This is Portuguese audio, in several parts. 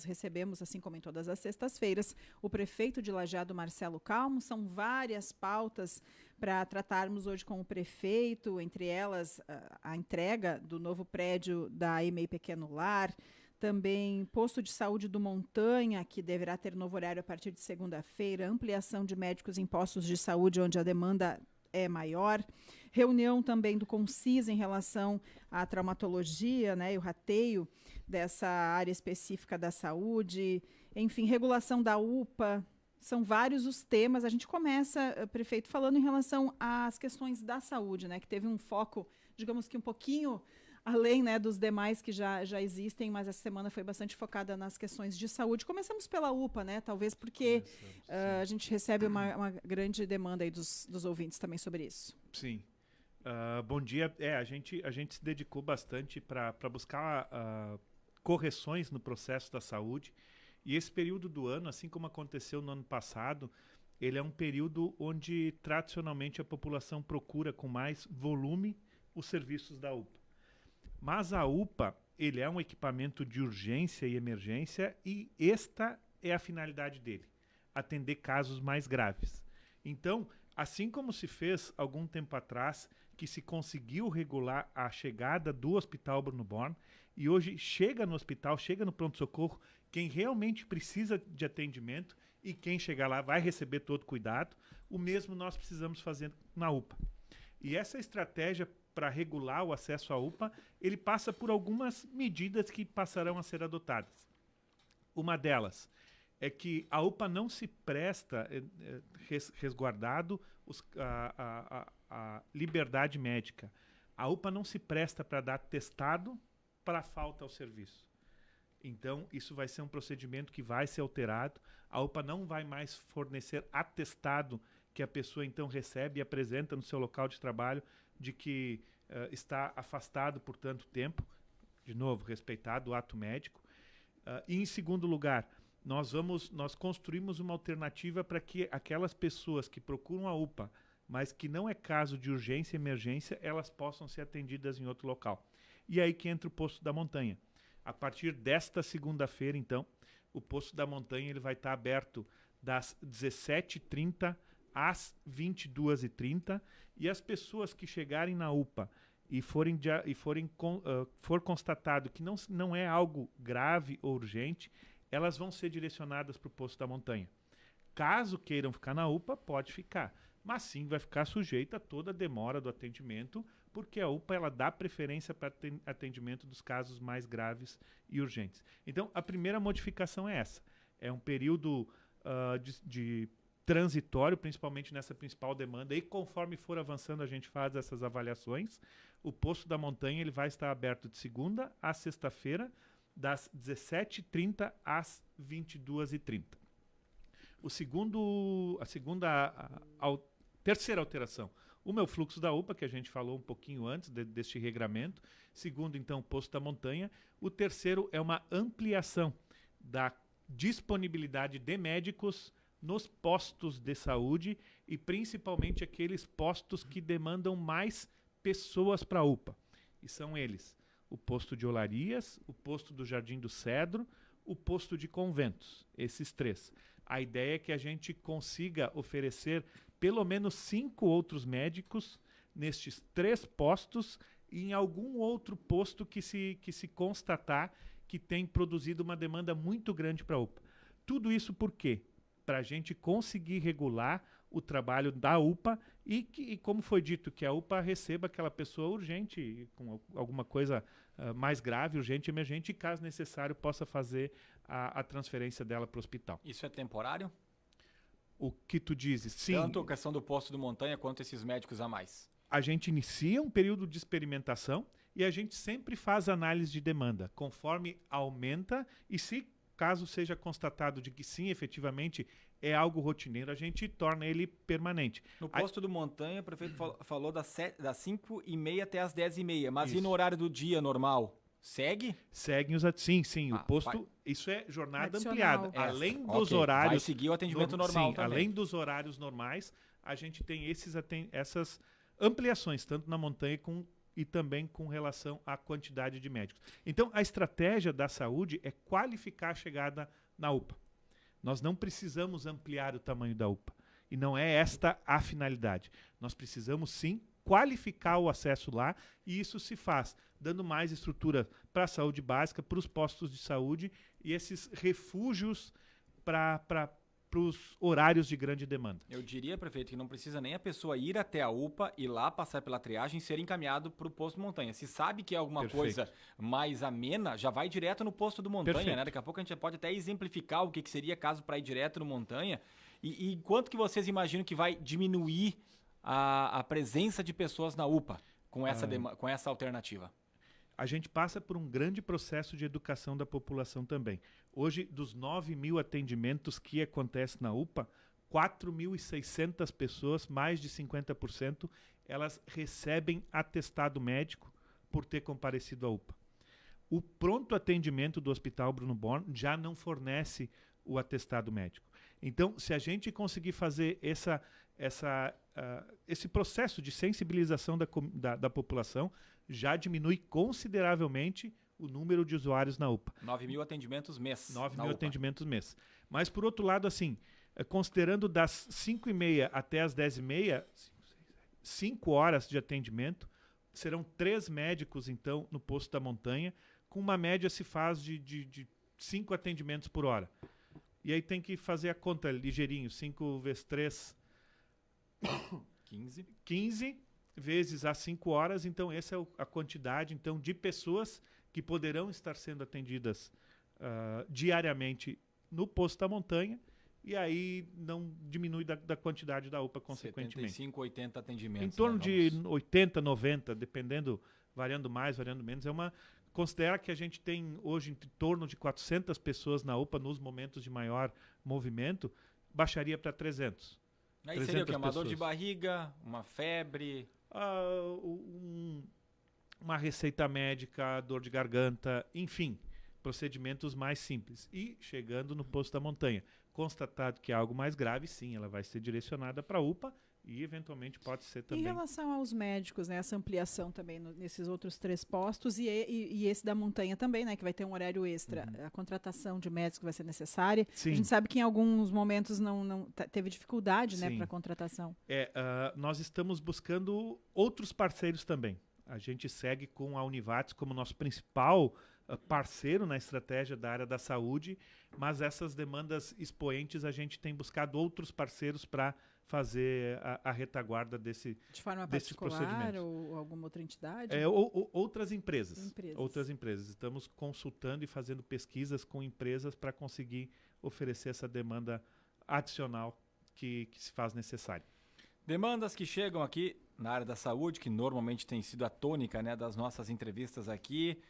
recebemos, assim como em todas as sextas-feiras, o prefeito de Lajeado, Marcelo Calmo. São várias pautas para tratarmos hoje com o prefeito, entre elas a entrega do novo prédio da EMEI Pequeno Lar, também posto de saúde do Montanha, que deverá ter novo horário a partir de segunda-feira, ampliação de médicos em postos de saúde onde a demanda é maior, reunião também do CONCIS em relação à traumatologia, né, e o rateio dessa área específica da saúde, enfim, regulação da UPA. São vários os temas. A gente começa, prefeito, falando em relação às questões da saúde, né, que teve um foco, digamos que um pouquinho além, né, dos demais que já existem, mas essa semana foi bastante focada nas questões de saúde. Começamos pela UPA, né, talvez porque a gente recebe uma grande demanda aí dos ouvintes também sobre isso. Sim. Bom dia. A gente se dedicou bastante para buscar correções no processo da saúde. E esse período do ano, assim como aconteceu no ano passado, ele é um período onde tradicionalmente a população procura com mais volume os serviços da UPA. Mas a UPA, ele é um equipamento de urgência e emergência e esta é a finalidade dele, atender casos mais graves. Então, assim como se fez algum tempo atrás, que se conseguiu regular a chegada do Hospital Bruno Born, e hoje chega no hospital, chega no pronto-socorro, quem realmente precisa de atendimento e quem chegar lá vai receber todo cuidado, o mesmo nós precisamos fazer na UPA. E essa estratégia para regular o acesso à UPA, ele passa por algumas medidas que passarão a ser adotadas. Uma delas é que a UPA não se presta, resguardado a liberdade médica. A UPA não se presta para dar atestado para falta ao serviço. Então, isso vai ser um procedimento que vai ser alterado. A UPA não vai mais fornecer atestado que a pessoa então recebe e apresenta no seu local de trabalho de que está afastado por tanto tempo. De novo, respeitado o ato médico. E em segundo lugar, nós construímos uma alternativa para que aquelas pessoas que procuram a UPA, mas que não é caso de urgência e emergência, elas possam ser atendidas em outro local. E aí que entra o Posto da Montanha. A partir desta segunda-feira, então, o Posto da Montanha ele vai estar aberto das 17h30 às 22h30, e as pessoas que chegarem na UPA e for constatado que não é algo grave ou urgente, elas vão ser direcionadas para o Posto da Montanha. Caso queiram ficar na UPA, pode ficar, mas sim vai ficar sujeita a toda a demora do atendimento, porque a UPA ela dá preferência para atendimento dos casos mais graves e urgentes. Então, a primeira modificação é essa. É um período de transitório, principalmente nessa principal demanda, e conforme for avançando a gente faz essas avaliações. O Posto da Montanha ele vai estar aberto de segunda a sexta-feira, das 17h30 às 22h30. Terceira alteração, uma é o fluxo da UPA, que a gente falou um pouquinho antes deste regramento. Segundo, então, o Posto da Montanha. O terceiro é uma ampliação da disponibilidade de médicos nos postos de saúde e principalmente aqueles postos que demandam mais pessoas para a UPA. E são eles: o posto de Olarias, o posto do Jardim do Cedro, o posto de Conventos, esses três. A ideia é que a gente consiga oferecer pelo menos 5 outros médicos nestes 3 postos e em algum outro posto que se constatar que tem produzido uma demanda muito grande para a UPA. Tudo isso por quê? Para a gente conseguir regular o trabalho da UPA e, como foi dito, que a UPA receba aquela pessoa urgente, com alguma coisa mais grave, urgente, emergente, e caso necessário possa fazer a transferência dela para o hospital. Isso é temporário? O que tu dizes? Sim. Tanto a questão do Posto do Montanha quanto esses médicos a mais. A gente inicia um período de experimentação e a gente sempre faz análise de demanda, conforme aumenta, e se caso seja constatado de que sim, efetivamente, é algo rotineiro, a gente torna ele permanente. No Posto do Montanha, o prefeito falou das 5h30 até as 10h30, mas Isso. E no horário do dia normal? Segue? Seguem sim. O posto, isso é jornada adicional. ampliada. Além Extra. dos Ok, horários... vai seguir o atendimento normal sim, também. além dos horários normais, a gente tem essas ampliações, tanto na montanha e também com relação à quantidade de médicos. Então, a estratégia da saúde é qualificar a chegada na UPA. Nós não precisamos ampliar o tamanho da UPA. E não é esta a finalidade. Nós precisamos, sim, qualificar o acesso lá, e isso se faz dando mais estrutura para a saúde básica, para os postos de saúde e esses refúgios para os horários de grande demanda. Eu diria, prefeito, que não precisa nem a pessoa ir até a UPA, ir lá, passar pela triagem e ser encaminhado para o posto Montanha. Se sabe que é alguma Perfeito. coisa mais amena, já vai direto no posto do Montanha, Perfeito. né? Daqui a pouco a gente pode até exemplificar o que seria caso para ir direto no Montanha. E quanto que vocês imaginam que vai diminuir a presença de pessoas na UPA com essa alternativa? A gente passa por um grande processo de educação da população também. Hoje, dos 9.000 atendimentos que acontecem na UPA, 4.600 pessoas, mais de 50%, elas recebem atestado médico por ter comparecido à UPA. O pronto atendimento do Hospital Bruno Born já não fornece o atestado médico. Então, se a gente conseguir fazer esse processo de sensibilização da população, já diminui consideravelmente o número de usuários na UPA. 9.000 atendimentos mês. 9.000 atendimentos mês. Mas, por outro lado, assim, considerando das 5h30 até as 10h30, 5 horas de atendimento, serão 3 médicos, então, no posto da Montanha, com uma média se faz de 5 atendimentos por hora. E aí tem que fazer a conta ligeirinho, 5 vezes 3... 15 vezes as 5 horas, então essa é a quantidade então, de pessoas que poderão estar sendo atendidas diariamente no posto da Montanha, e aí não diminui da quantidade da UPA consequentemente. 75, 80 atendimentos. Em torno de 80, 90, dependendo, variando mais, variando menos. Considera que a gente tem hoje em torno de 400 pessoas na UPA nos momentos de maior movimento, baixaria para 300. Aí seria o quê? Uma dor de barriga, uma febre? Uma receita médica, dor de garganta, enfim, procedimentos mais simples. E chegando no posto da Montanha, constatado que é algo mais grave, sim, ela vai ser direcionada para a UPA e eventualmente pode ser também. Em relação aos médicos, né, essa ampliação também nesses outros 3 postos e esse da Montanha também, né, que vai ter um horário extra. A contratação de médicos vai ser necessária. Sim. A gente sabe que em alguns momentos não teve dificuldade, né, Sim. para a contratação. Nós estamos buscando outros parceiros também. A gente segue com a Univates como nosso principal parceiro na estratégia da área da saúde, mas essas demandas expoentes a gente tem buscado outros parceiros para fazer a retaguarda desses particular procedimentos. Ou alguma outra entidade? Outras empresas. Outras empresas. Estamos consultando e fazendo pesquisas com empresas para conseguir oferecer essa demanda adicional que se faz necessária. Demandas que chegam aqui na área da saúde, que normalmente tem sido a tônica, né, das nossas entrevistas aqui.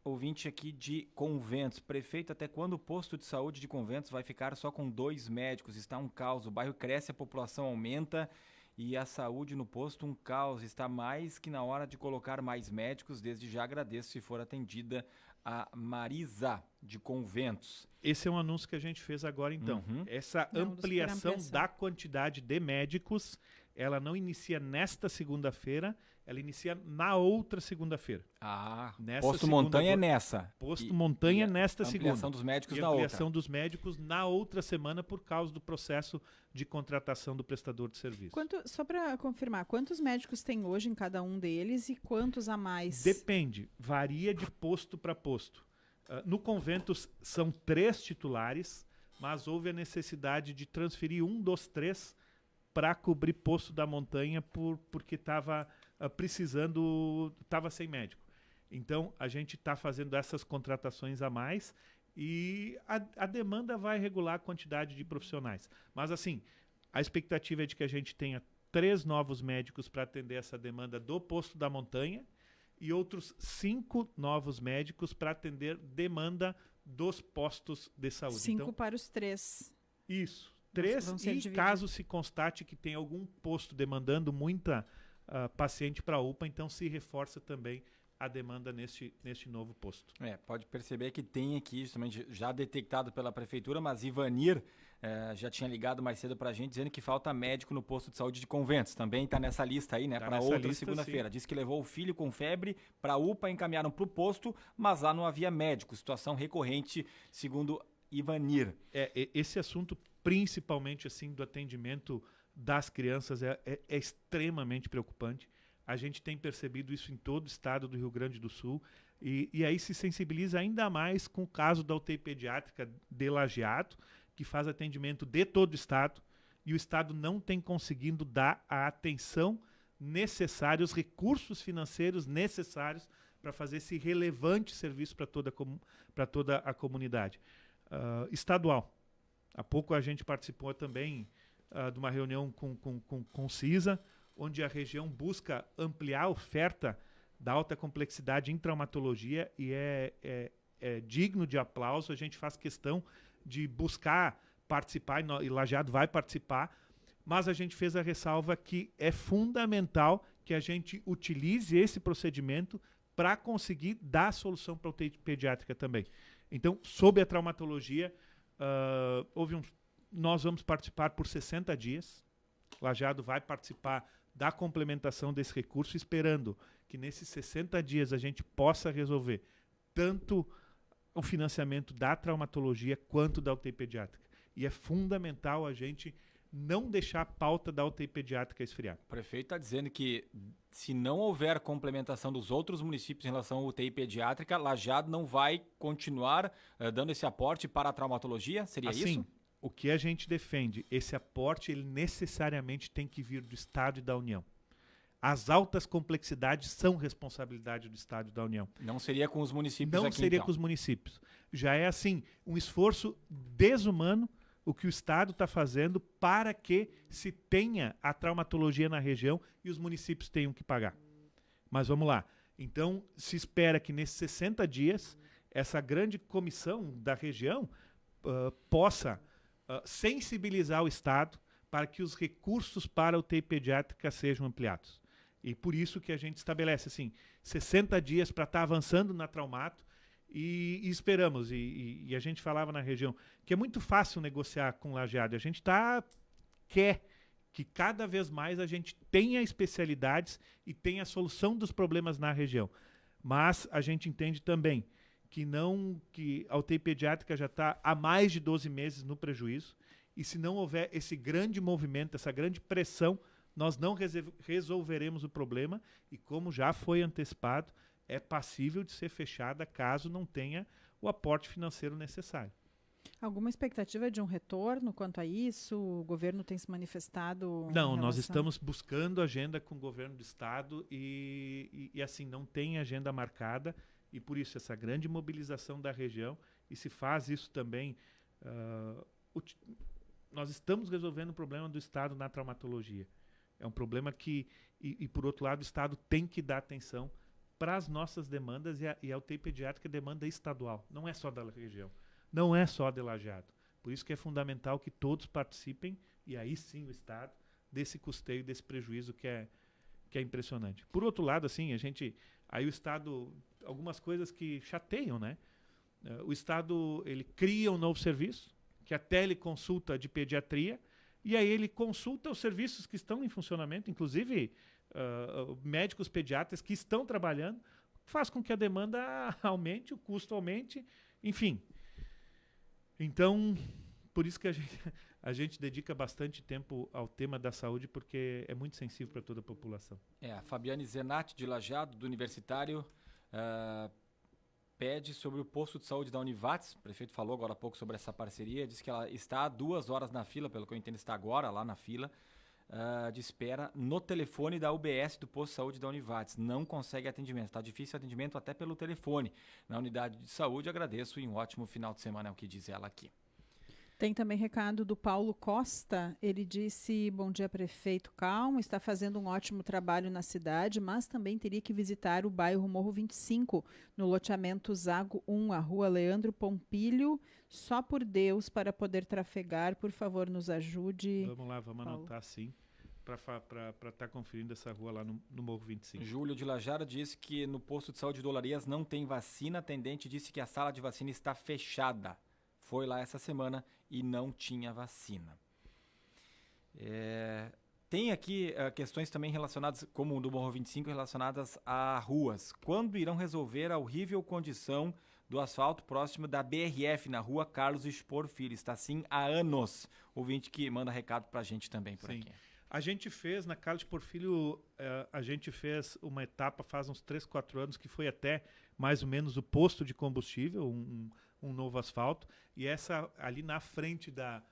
Ouvinte aqui de Conventos. Prefeito, até quando o posto de saúde de Conventos vai ficar só com 2 médicos? Está um caos. O bairro cresce, a população aumenta e a saúde no posto um caos. Está mais que na hora de colocar mais médicos. Desde já agradeço se for atendida a Marisa de Conventos. Esse é um anúncio que a gente fez agora, então. Essa ampliação da quantidade de médicos, ela não inicia nesta segunda-feira, ela inicia na outra segunda-feira. Posto Montanha é nessa. Posto Montanha nesta segunda. Ampliação dos médicos e na outra. ampliação dos médicos na outra semana por causa do processo de contratação do prestador de serviço. Só para confirmar, quantos médicos tem hoje em cada um deles e quantos a mais? Depende, varia de posto para posto. No Conventos são 3 titulares, mas houve a necessidade de transferir um dos 3 para cobrir posto da Montanha porque estava estava sem médico. Então, a gente está fazendo essas contratações a mais e a demanda vai regular a quantidade de profissionais. Mas, assim, a expectativa é de que a gente tenha 3 novos médicos para atender essa demanda do posto da Montanha e outros 5 novos médicos para atender demanda dos postos de saúde. 5 então, para os 3. Isso. 3 e caso se constate que tem algum posto demandando muita paciente para a UPA, então se reforça também a demanda neste novo posto. Pode perceber que tem aqui, justamente, já detectado pela prefeitura, mas Ivanir já tinha ligado mais cedo para a gente dizendo que falta médico no posto de saúde de Conventos. Também está nessa lista aí, né? Para outra segunda-feira. Diz que levou o filho com febre para a UPA, encaminharam para o posto, mas lá não havia médico. Situação recorrente, segundo Ivanir. Esse assunto, principalmente assim, do atendimento das crianças, é extremamente preocupante. A gente tem percebido isso em todo o estado do Rio Grande do Sul e aí se sensibiliza ainda mais com o caso da UTI pediátrica de Lajeado, que faz atendimento de todo o estado e o estado não tem conseguido dar a atenção necessária, os recursos financeiros necessários para fazer esse relevante serviço para toda a comunidade. Estadual. Há pouco a gente participou também de uma reunião com CISA, onde a região busca ampliar a oferta da alta complexidade em traumatologia e é digno de aplauso. A gente faz questão de buscar participar, e Lajeado vai participar, mas a gente fez a ressalva que é fundamental que a gente utilize esse procedimento para conseguir dar solução para a UTI pediátrica também. Então, sob a traumatologia, nós vamos participar por 60 dias. Lajeado vai participar da complementação desse recurso, esperando que nesses 60 dias a gente possa resolver tanto o financiamento da traumatologia quanto da UTI pediátrica. E é fundamental a gente não deixar a pauta da UTI pediátrica esfriar. O prefeito está dizendo que se não houver complementação dos outros municípios em relação à UTI pediátrica, Lajeado não vai continuar dando esse aporte para a traumatologia? Seria isso? O que a gente defende, esse aporte, ele necessariamente tem que vir do Estado e da União. As altas complexidades são responsabilidade do Estado e da União. Não seria com os municípios Não seria então. Com os municípios. Já é assim, um esforço desumano o que o Estado está fazendo para que se tenha a traumatologia na região e os municípios tenham que pagar. Mas vamos lá. Então, se espera que nesses 60 dias, essa grande comissão da região possa sensibilizar o Estado para que os recursos para a UTI pediátrica sejam ampliados. E por isso que a gente estabelece assim, 60 dias para estar avançando na Traumato e esperamos. E a gente falava na região que é muito fácil negociar com Lajeado. A gente quer que cada vez mais a gente tenha especialidades e tenha a solução dos problemas na região. Mas a gente entende também que a UTI pediátrica já está há mais de 12 meses no prejuízo, e se não houver esse grande movimento, essa grande pressão, nós não resolveremos o problema, e como já foi antecipado, é passível de ser fechada caso não tenha o aporte financeiro necessário. Alguma expectativa de um retorno quanto a isso? O governo tem se manifestado? Não, nós estamos buscando agenda com o governo do estado e assim, não tem agenda marcada, e por isso essa grande mobilização da região, e se faz isso também, nós estamos resolvendo o problema do estado na traumatologia. É um problema que, e por outro lado, o estado tem que dar atenção para as nossas demandas, e a UTI pediátrica é demanda estadual, não é só da região, não é só de Lajeado. Por isso que é fundamental que todos participem, e aí sim o estado, desse custeio, desse prejuízo que é impressionante. Por outro lado, assim, aí o estado, algumas coisas que chateiam, né? O estado, ele cria um novo serviço, que é a teleconsulta de pediatria, e aí ele consulta os serviços que estão em funcionamento, inclusive médicos pediatras que estão trabalhando, faz com que a demanda aumente, o custo aumente, enfim. Então, por isso que a gente dedica bastante tempo ao tema da saúde, porque é muito sensível para toda a população. A Fabiane Zenatti, de Lajeado, do Universitário, pede sobre o posto de saúde da Univates. O prefeito falou agora há pouco sobre essa parceria, diz que ela está há 2 horas na fila, pelo que eu entendo, está agora lá na fila, de espera no telefone da UBS do posto de saúde da Univates. Não consegue atendimento, está difícil o atendimento até pelo telefone na unidade de saúde. Agradeço e um ótimo final de semana, é o que diz ela aqui. Tem também recado do Paulo Costa. Ele disse: bom dia, prefeito Calmo, está fazendo um ótimo trabalho na cidade, mas também teria que visitar o bairro Morro 25, no loteamento Zago 1, a rua Leandro Pompilho, só por Deus, para poder trafegar. Por favor, nos ajude. Vamos lá, vamos anotar sim, para estar conferindo essa rua lá no Morro 25. Júlio de Lajara disse que no posto de saúde do Olarias não tem vacina. A atendente disse que a sala de vacina está fechada. Foi lá essa semana e não tinha vacina. Tem aqui questões também relacionadas, como o do Morro 25, relacionadas a ruas. Quando irão resolver a horrível condição do asfalto próximo da BRF, na rua Carlos Expor Filho? Está assim há anos. Ouvinte que manda recado pra gente também por aqui. A gente fez, na Carlos Expor Filho, a gente fez uma etapa faz uns 3, 4 anos, que foi até mais ou menos o posto de combustível, um novo asfalto. E essa ali na frente da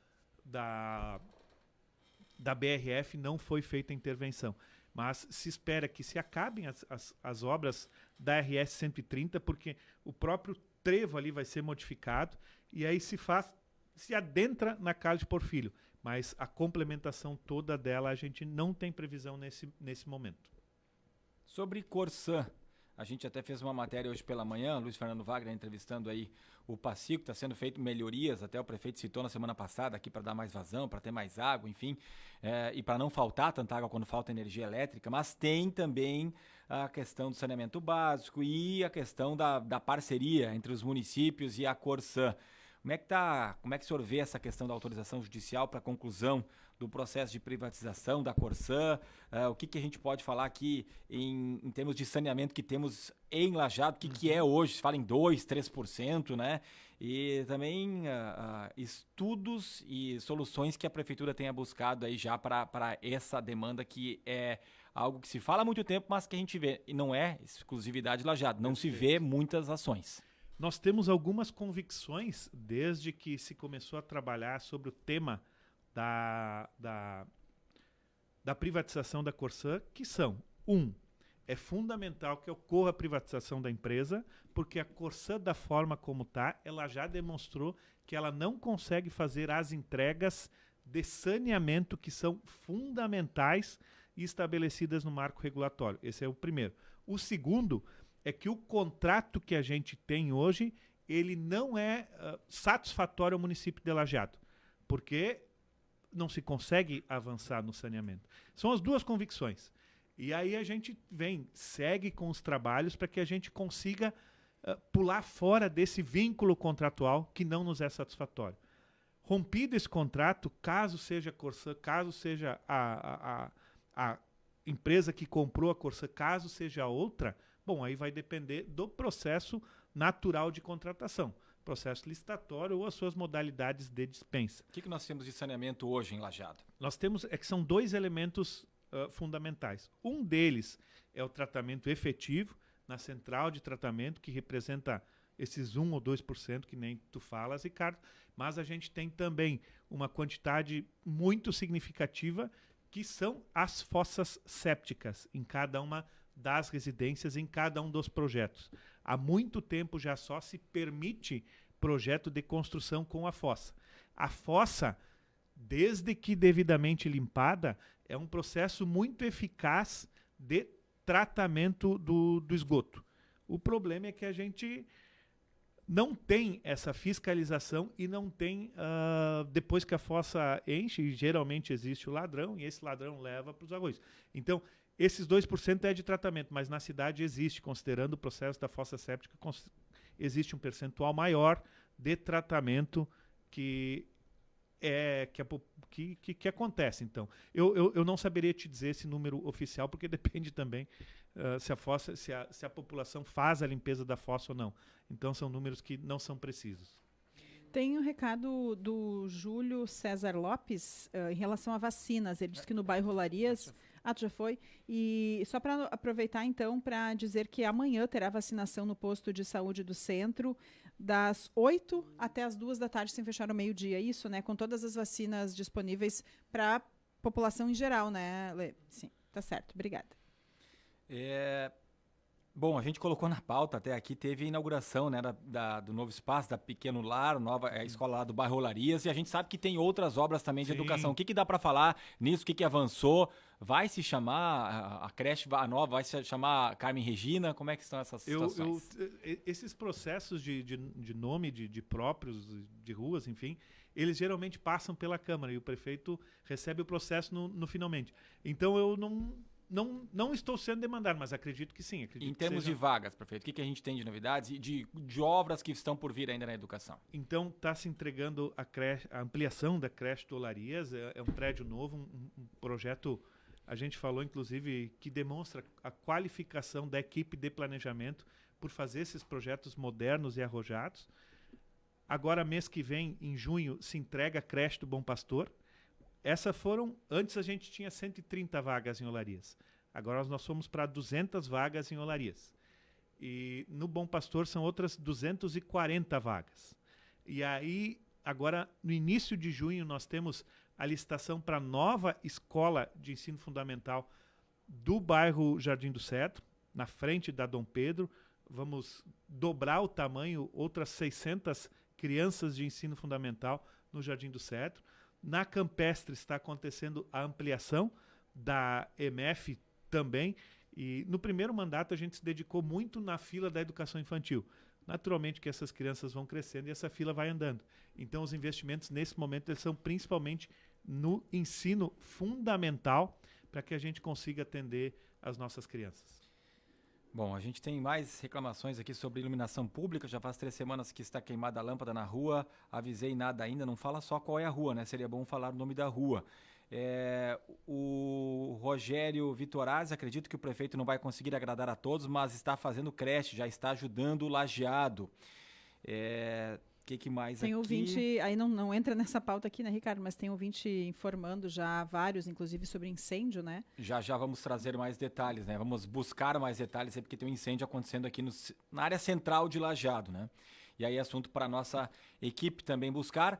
BRF não foi feita a intervenção. Mas se espera que se acabem as obras da RS 130, porque o próprio trevo ali vai ser modificado e aí se adentra na Carlos Expor Filho. Mas a complementação toda dela a gente não tem previsão nesse momento. Sobre Corsã, a gente até fez uma matéria hoje pela manhã, Luiz Fernando Wagner entrevistando aí o Pacico, está sendo feito melhorias, até o prefeito citou na semana passada aqui para dar mais vazão, para ter mais água, enfim, e para não faltar tanta água quando falta energia elétrica, mas tem também a questão do saneamento básico e a questão da parceria entre os municípios e a Corsã. Como é que o senhor vê essa questão da autorização judicial para a conclusão do processo de privatização da Corsã? O que a gente pode falar aqui em termos de saneamento que temos em Lajeado? O que é hoje? Se fala em 2%, 3%, né? E também estudos e soluções que a Prefeitura tenha buscado aí já para essa demanda, que é algo que se fala há muito tempo, mas que a gente vê, e não é exclusividade de Lajeado, não se vê muitas ações. Nós temos algumas convicções desde que se começou a trabalhar sobre o tema da privatização da Corsã, que são: é fundamental que ocorra a privatização da empresa, porque a Corsã, da forma como está, ela já demonstrou que ela não consegue fazer as entregas de saneamento que são fundamentais e estabelecidas no marco regulatório. Esse é o primeiro. O segundo é que o contrato que a gente tem hoje, ele não é satisfatório ao município de Lajeado, porque não se consegue avançar no saneamento. São as duas convicções. E aí a gente segue com os trabalhos para que a gente consiga pular fora desse vínculo contratual que não nos é satisfatório. Rompido esse contrato, caso seja a Corsã, caso seja a empresa que comprou a Corsã, caso seja outra, bom, aí vai depender do processo natural de contratação, processo licitatório ou as suas modalidades de dispensa. O que nós temos de saneamento hoje em Lajeado? Nós temos, que são 2 elementos fundamentais. Um deles é o tratamento efetivo na central de tratamento, que representa esses 1 ou 2% que nem tu falas, Ricardo, mas a gente tem também uma quantidade muito significativa que são as fossas sépticas em cada uma das residências, em cada um dos projetos. Há muito tempo já só se permite projeto de construção com a fossa. A fossa, desde que devidamente limpada, é um processo muito eficaz de tratamento do esgoto. O problema é que a gente não tem essa fiscalização e não tem, depois que a fossa enche, geralmente existe o ladrão, e esse ladrão leva para os arroios. Então, esses 2% é de tratamento, mas na cidade existe, considerando o processo da fossa séptica, existe um percentual maior de tratamento que acontece. Então, eu não saberia te dizer esse número oficial, porque depende também se a população faz a limpeza da fossa ou não. Então, são números que não são precisos. Tem um recado do Júlio César Lopes em relação a vacinas. Ele disse que no bairro Olarias... tu já foi? E só para aproveitar, então, para dizer que amanhã terá vacinação no posto de saúde do centro, das 8 até as 2 da tarde, sem fechar ao meio-dia. Isso, né? Com todas as vacinas disponíveis para a população em geral, né, Lê? Sim, tá certo. Obrigada. Bom, a gente colocou na pauta até aqui, teve a inauguração, né, do novo espaço, da Pequeno Lar, nova escola lá do bairro Olarias, e a gente sabe que tem outras obras também de educação. O que dá para falar nisso? O que avançou? Vai se chamar a creche nova, vai se chamar Carmen Regina? Como é que estão essas situações? Esses processos de nome de próprios, de ruas, enfim, eles geralmente passam pela Câmara e o prefeito recebe o processo no finalmente. Então eu não estou sendo demandado, mas acredito que sim. Em termos de vagas, prefeito, o que a gente tem de novidades e de obras que estão por vir ainda na educação? Então, está se entregando a ampliação da creche do Olarias, é um prédio novo, um projeto, a gente falou, inclusive, que demonstra a qualificação da equipe de planejamento por fazer esses projetos modernos e arrojados. Agora, mês que vem, em junho, se entrega a creche do Bom Pastor. Antes a gente tinha 130 vagas em Olarias. Agora nós fomos para 200 vagas em Olarias. E no Bom Pastor são outras 240 vagas. E aí, agora, no início de junho, nós temos a licitação para a nova escola de ensino fundamental do bairro Jardim do Cedro, na frente da Dom Pedro. Vamos dobrar o tamanho, outras 600 crianças de ensino fundamental no Jardim do Cedro. Na Campestre está acontecendo a ampliação da EMF também. E no primeiro mandato a gente se dedicou muito na fila da educação infantil. Naturalmente que essas crianças vão crescendo e essa fila vai andando. Então os investimentos nesse momento eles são principalmente no ensino fundamental para que a gente consiga atender as nossas crianças. Bom, a gente tem mais reclamações aqui sobre iluminação pública, já faz 3 semanas que está queimada a lâmpada na rua, avisei nada ainda, não fala só qual é a rua, né? Seria bom falar o nome da rua. O Rogério Vitorazzi, acredito que o prefeito não vai conseguir agradar a todos, mas está fazendo creche, já está ajudando o lajeado. Que mais tem aqui? Ouvinte, aí não entra nessa pauta aqui, né, Ricardo, mas tem ouvinte informando já vários, inclusive, sobre incêndio, né? Já vamos trazer mais detalhes, né? Vamos buscar mais detalhes, porque tem um incêndio acontecendo aqui na área central de Lajeado, né? E aí assunto para a nossa equipe também buscar.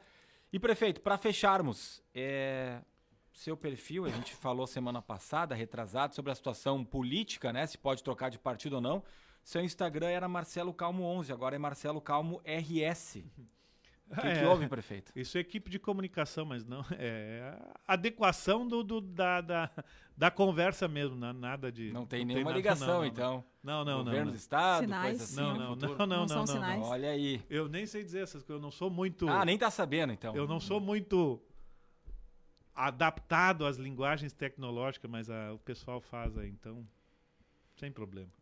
E, prefeito, para fecharmos, seu perfil, a gente falou semana passada, retrasado, sobre a situação política, né? Se pode trocar de partido ou não. Seu Instagram era Marcelo Calmo 11, agora é Marcelo Calmo RS. O que houve, prefeito? Isso é equipe de comunicação, mas não é adequação da conversa mesmo, nada de... Não tem nenhuma ligação, então. Não. Governo do Estado, sinais, coisa assim. Não são sinais. Olha aí. Eu nem sei dizer essas coisas, eu não sou muito... Nem tá sabendo, então. Eu não sou muito adaptado às linguagens tecnológicas, mas o pessoal faz aí, então, sem problema. Tá